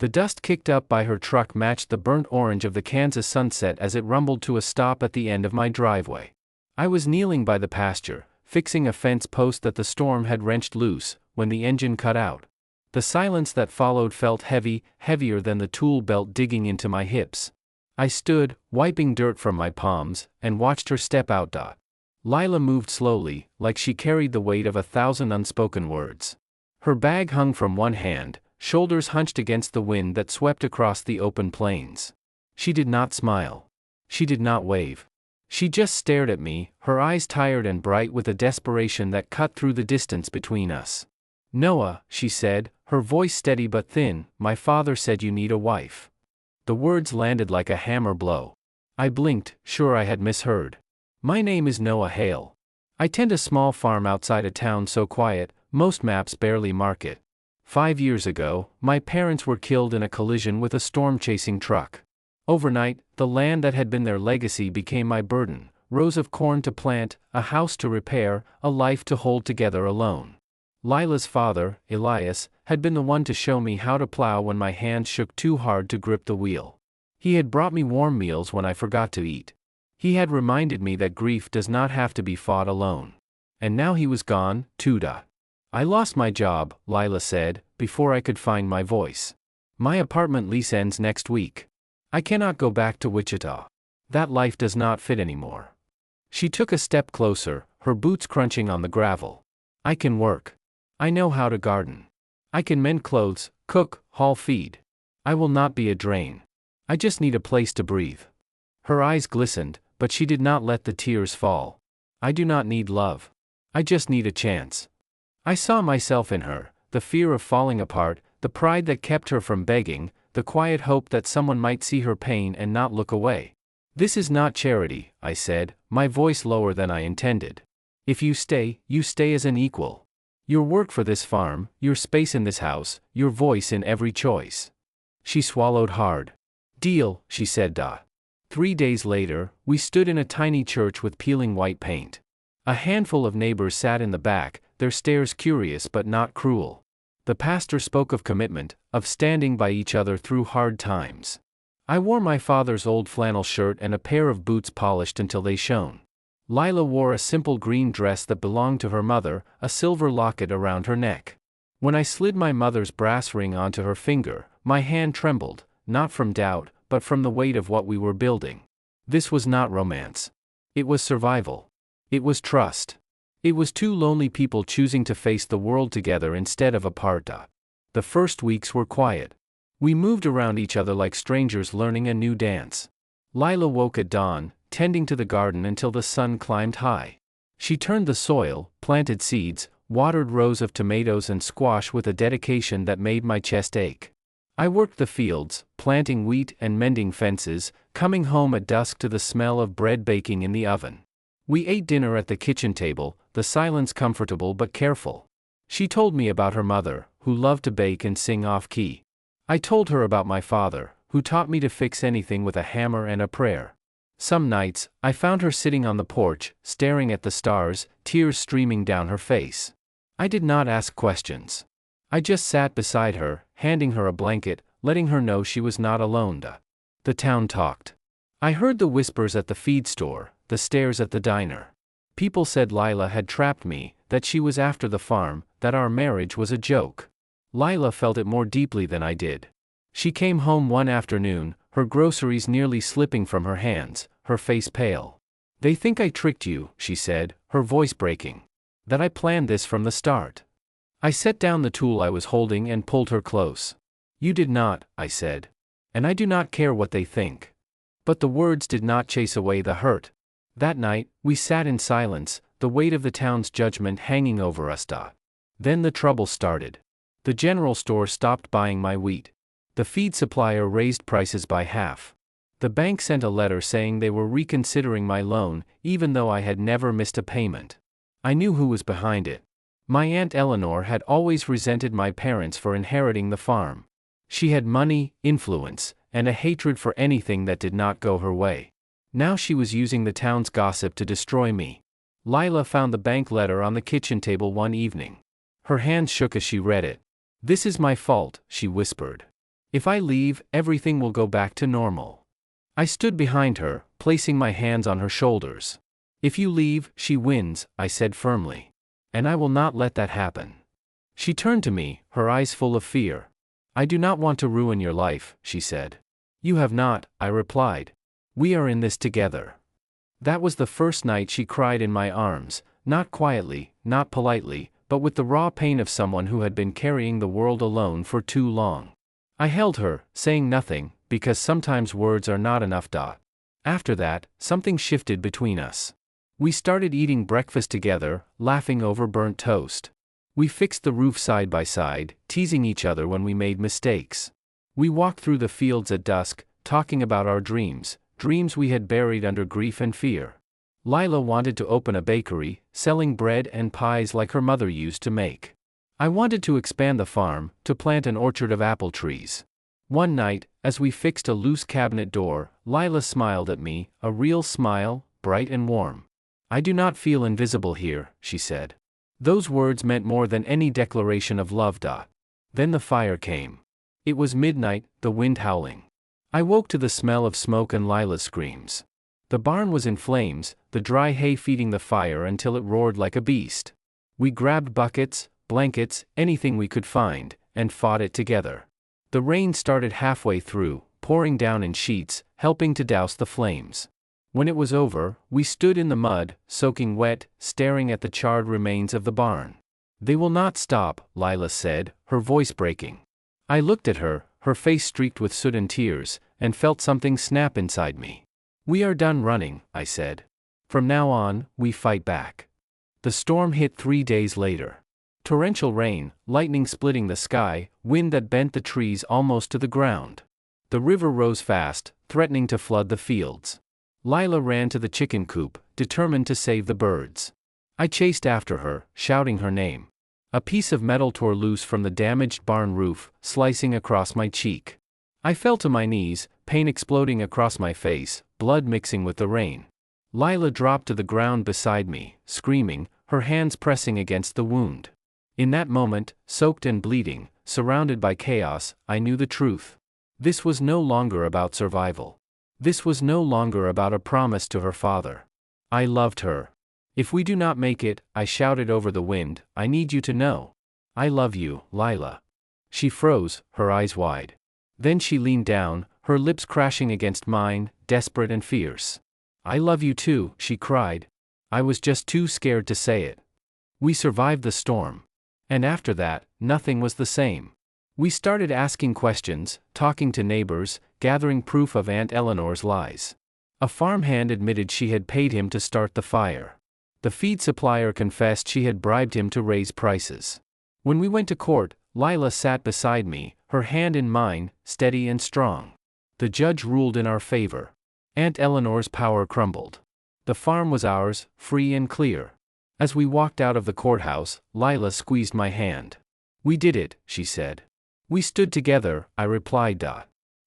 The dust kicked up by her truck matched the burnt orange of the Kansas sunset as it rumbled to a stop at the end of my driveway. I was kneeling by the pasture, fixing a fence post that the storm had wrenched loose, when the engine cut out. The silence that followed felt heavy, heavier than the tool belt digging into my hips. I stood, wiping dirt from my palms, and watched her step out. Lila moved slowly, like she carried the weight of 1,000 unspoken words. Her bag hung from one hand, shoulders hunched against the wind that swept across the open plains. She did not smile. She did not wave. She just stared at me, her eyes tired and bright with a desperation that cut through the distance between us. "Noah," she said, her voice steady but thin, "my father said you need a wife." The words landed like a hammer blow. I blinked, sure I had misheard. "My name is Noah Hale. I tend a small farm outside a town so quiet, most maps barely mark it. 5 years ago, my parents were killed in a collision with a storm-chasing truck. Overnight, the land that had been their legacy became my burden, rows of corn to plant, a house to repair, a life to hold together alone." Lila's father, Elias, had been the one to show me how to plow when my hands shook too hard to grip the wheel. He had brought me warm meals when I forgot to eat. He had reminded me that grief does not have to be fought alone. And now he was gone, too. "I lost my job," Lila said, before I could find my voice. "My apartment lease ends next week. I cannot go back to Wichita. That life does not fit anymore." She took a step closer, her boots crunching on the gravel. "I can work. I know how to garden. I can mend clothes, cook, haul feed. I will not be a drain. I just need a place to breathe." Her eyes glistened, but she did not let the tears fall. "I do not need love. I just need a chance." I saw myself in her, the fear of falling apart, the pride that kept her from begging, the quiet hope that someone might see her pain and not look away. "This is not charity," I said, my voice lower than I intended. "If you stay as an equal. Your work for this farm, your space in this house, your voice in every choice." She swallowed hard. "Deal," she said. 3 days later, we stood in a tiny church with peeling white paint. A handful of neighbors sat in the back, their stares curious but not cruel. The pastor spoke of commitment, of standing by each other through hard times. I wore my father's old flannel shirt and a pair of boots polished until they shone. Lila wore a simple green dress that belonged to her mother, a silver locket around her neck. When I slid my mother's brass ring onto her finger, my hand trembled, not from doubt, but from the weight of what we were building. This was not romance. It was survival. It was trust. It was two lonely people choosing to face the world together instead of apart. The first weeks were quiet. We moved around each other like strangers learning a new dance. Lila woke at dawn, tending to the garden until the sun climbed high. She turned the soil, planted seeds, watered rows of tomatoes and squash with a dedication that made my chest ache. I worked the fields, planting wheat and mending fences, coming home at dusk to the smell of bread baking in the oven. We ate dinner at the kitchen table, the silence comfortable but careful. She told me about her mother, who loved to bake and sing off-key. I told her about my father, who taught me to fix anything with a hammer and a prayer. Some nights, I found her sitting on the porch, staring at the stars, tears streaming down her face. I did not ask questions. I just sat beside her, handing her a blanket, letting her know she was not alone. The town talked. I heard the whispers at the feed store, the stares at the diner. People said Lila had trapped me, that she was after the farm, that our marriage was a joke. Lila felt it more deeply than I did. She came home one afternoon, her groceries nearly slipping from her hands, her face pale. "They think I tricked you," she said, her voice breaking. "That I planned this from the start." I set down the tool I was holding and pulled her close. "You did not," I said. "And I do not care what they think." But the words did not chase away the hurt. That night, we sat in silence, the weight of the town's judgment hanging over us. Then the trouble started. The general store stopped buying my wheat. The feed supplier raised prices by half. The bank sent a letter saying they were reconsidering my loan, even though I had never missed a payment. I knew who was behind it. My Aunt Eleanor had always resented my parents for inheriting the farm. She had money, influence, and a hatred for anything that did not go her way. Now she was using the town's gossip to destroy me. Lila found the bank letter on the kitchen table one evening. Her hands shook as she read it. "This is my fault," she whispered. If I leave, everything will go back to normal. I stood behind her, placing my hands on her shoulders. If you leave, she wins, I said firmly. And I will not let that happen. She turned to me, her eyes full of fear. I do not want to ruin your life, she said. You have not, I replied. We are in this together. That was the first night she cried in my arms, not quietly, not politely, but with the raw pain of someone who had been carrying the world alone for too long. I held her, saying nothing, because sometimes words are not enough. After that, something shifted between us. We started eating breakfast together, laughing over burnt toast. We fixed the roof side by side, teasing each other when we made mistakes. We walked through the fields at dusk, talking about our dreams, dreams we had buried under grief and fear. Lila wanted to open a bakery, selling bread and pies like her mother used to make. I wanted to expand the farm, to plant an orchard of apple trees. One night, as we fixed a loose cabinet door, Lila smiled at me, a real smile, bright and warm. I do not feel invisible here, she said. Those words meant more than any declaration of love. Then the fire came. It was midnight, the wind howling. I woke to the smell of smoke and Lila's screams. The barn was in flames, the dry hay feeding the fire until it roared like a beast. We grabbed buckets, blankets, anything we could find, and fought it together. The rain started halfway through, pouring down in sheets, helping to douse the flames. When it was over, we stood in the mud, soaking wet, staring at the charred remains of the barn. They will not stop, Lila said, her voice breaking. I looked at her, her face streaked with soot and tears, and felt something snap inside me. We are done running, I said. From now on, we fight back. The storm hit 3 days later. Torrential rain, lightning splitting the sky, wind that bent the trees almost to the ground. The river rose fast, threatening to flood the fields. Lila ran to the chicken coop, determined to save the birds. I chased after her, shouting her name. A piece of metal tore loose from the damaged barn roof, slicing across my cheek. I fell to my knees, pain exploding across my face, blood mixing with the rain. Lila dropped to the ground beside me, screaming, her hands pressing against the wound. In that moment, soaked and bleeding, surrounded by chaos, I knew the truth. This was no longer about survival. This was no longer about a promise to her father. I loved her. If we do not make it, I shouted over the wind, I need you to know. I love you, Lila. She froze, her eyes wide. Then she leaned down, her lips crashing against mine, desperate and fierce. I love you too, she cried. I was just too scared to say it. We survived the storm. And after that, nothing was the same. We started asking questions, talking to neighbors, gathering proof of Aunt Eleanor's lies. A farmhand admitted she had paid him to start the fire. The feed supplier confessed she had bribed him to raise prices. When we went to court, Lila sat beside me, her hand in mine, steady and strong. The judge ruled in our favor. Aunt Eleanor's power crumbled. The farm was ours, free and clear. As we walked out of the courthouse, Lila squeezed my hand. We did it, she said. We stood together, I replied.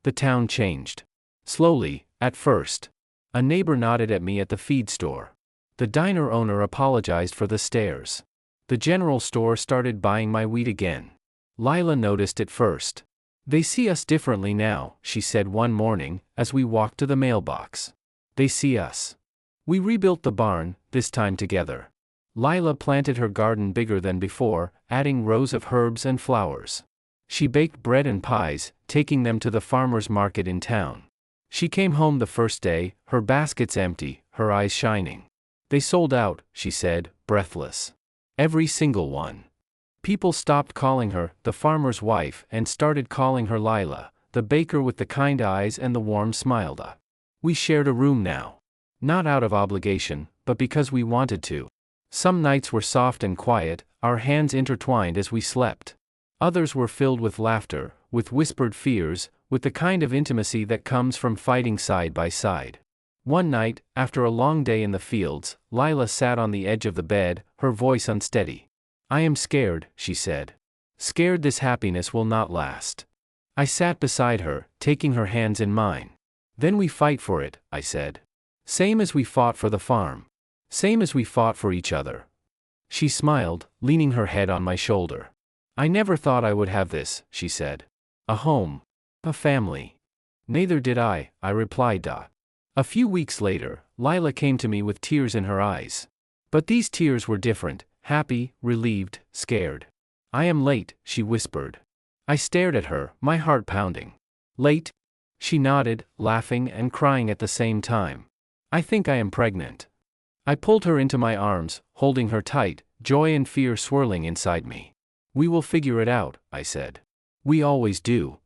The town changed. Slowly, at first. A neighbor nodded at me at the feed store. The diner owner apologized for the stares. The general store started buying my wheat again. Lila noticed it first. They see us differently now, she said one morning, as we walked to the mailbox. They see us. We rebuilt the barn, this time together. Lila planted her garden bigger than before, adding rows of herbs and flowers. She baked bread and pies, taking them to the farmer's market in town. She came home the first day, her baskets empty, her eyes shining. They sold out, she said, breathless. Every single one. People stopped calling her the farmer's wife and started calling her Lila, the baker with the kind eyes and the warm smile. We shared a room now. Not out of obligation, but because we wanted to. Some nights were soft and quiet, our hands intertwined as we slept. Others were filled with laughter, with whispered fears, with the kind of intimacy that comes from fighting side by side. One night, after a long day in the fields, Lila sat on the edge of the bed, her voice unsteady. I am scared, she said. Scared this happiness will not last. I sat beside her, taking her hands in mine. Then we fight for it, I said. Same as we fought for the farm. Same as we fought for each other. She smiled, leaning her head on my shoulder. I never thought I would have this, she said. A home. A family. Neither did I replied. A few weeks later, Lila came to me with tears in her eyes. But these tears were different, happy, relieved, scared. I am late, she whispered. I stared at her, my heart pounding. Late? She nodded, laughing and crying at the same time. I think I am pregnant. I pulled her into my arms, holding her tight, joy and fear swirling inside me. We will figure it out, I said. We always do.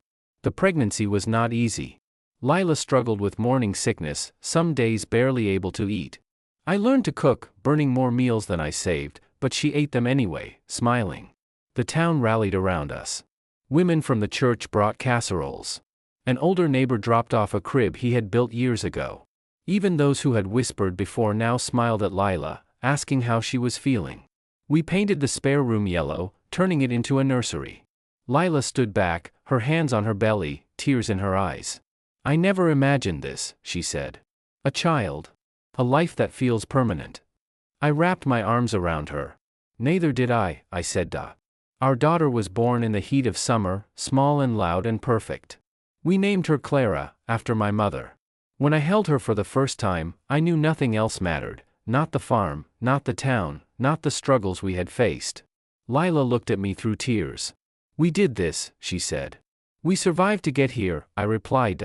The pregnancy was not easy. Lila struggled with morning sickness, some days barely able to eat. I learned to cook, burning more meals than I saved, but she ate them anyway, smiling. The town rallied around us. Women from the church brought casseroles. An older neighbor dropped off a crib he had built years ago. Even those who had whispered before now smiled at Lila, asking how she was feeling. We painted the spare room yellow, turning it into a nursery. Lila stood back, her hands on her belly, tears in her eyes. I never imagined this, she said. A child. A life that feels permanent. I wrapped my arms around her. Neither did I said. Our daughter was born in the heat of summer, small and loud and perfect. We named her Clara, after my mother. When I held her for the first time, I knew nothing else mattered, not the farm, not the town, not the struggles we had faced. Lila looked at me through tears. We did this, she said. We survived to get here, I replied.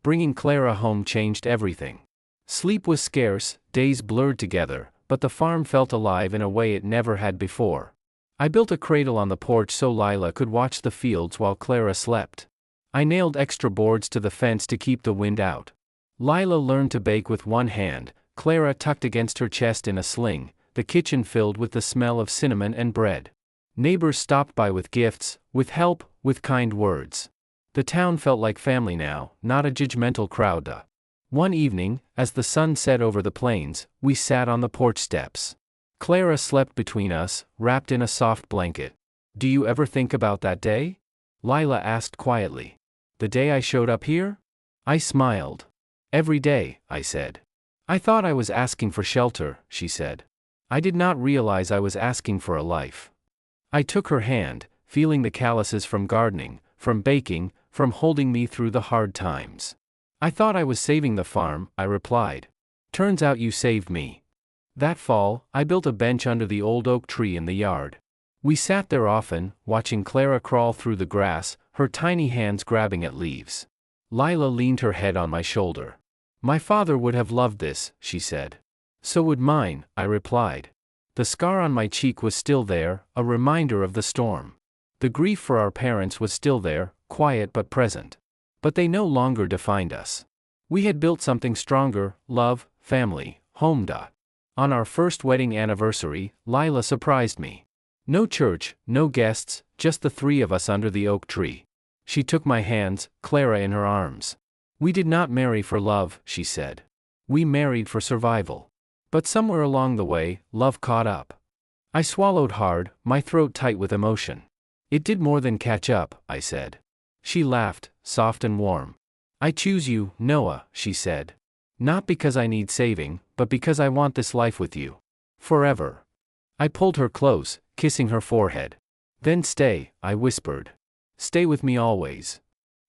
Bringing Clara home changed everything. Sleep was scarce, days blurred together, but the farm felt alive in a way it never had before. I built a cradle on the porch so Lila could watch the fields while Clara slept. I nailed extra boards to the fence to keep the wind out. Lila learned to bake with one hand, Clara tucked against her chest in a sling, the kitchen filled with the smell of cinnamon and bread. Neighbors stopped by with gifts, with help, with kind words. The town felt like family now, not a judgmental crowd. One evening, as the sun set over the plains, we sat on the porch steps. Clara slept between us, wrapped in a soft blanket. Do you ever think about that day? Lila asked quietly. The day I showed up here? I smiled. Every day, I said. I thought I was asking for shelter, she said. I did not realize I was asking for a life. I took her hand, feeling the calluses from gardening, from baking, from holding me through the hard times. I thought I was saving the farm, I replied. Turns out you saved me. That fall, I built a bench under the old oak tree in the yard. We sat there often, watching Clara crawl through the grass, her tiny hands grabbing at leaves. Lila leaned her head on my shoulder. My father would have loved this, she said. So would mine, I replied. The scar on my cheek was still there, a reminder of the storm. The grief for our parents was still there, quiet but present. But they no longer defined us. We had built something stronger, love, family, home. On our first wedding anniversary, Lila surprised me. No church, no guests, just the three of us under the oak tree. She took my hands, Clara in her arms. We did not marry for love, she said. We married for survival. But somewhere along the way, love caught up. I swallowed hard, my throat tight with emotion. It did more than catch up, I said. She laughed, soft and warm. I choose you, Noah, she said. Not because I need saving, but because I want this life with you. Forever. I pulled her close, kissing her forehead. Then stay, I whispered. Stay with me always.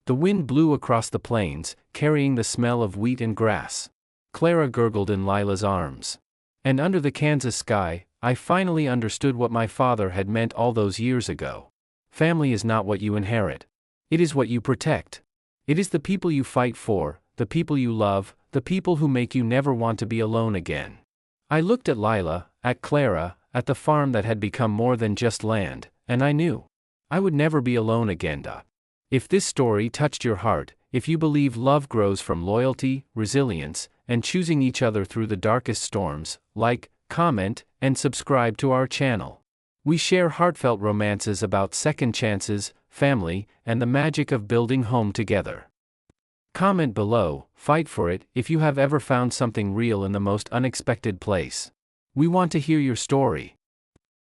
The wind blew across the plains, carrying the smell of wheat and grass. Clara gurgled in Lila's arms. And under the Kansas sky, I finally understood what my father had meant all those years ago. Family is not what you inherit. It is what you protect. It is the people you fight for, the people you love, the people who make you never want to be alone again. I looked at Lila, at Clara, at the farm that had become more than just land, and I knew. I would never be alone again. If this story touched your heart, if you believe love grows from loyalty, resilience, and choosing each other through the darkest storms, like, comment, and subscribe to our channel. We share heartfelt romances about second chances, family, and the magic of building home together. Comment below, fight for it, if you have ever found something real in the most unexpected place. We want to hear your story.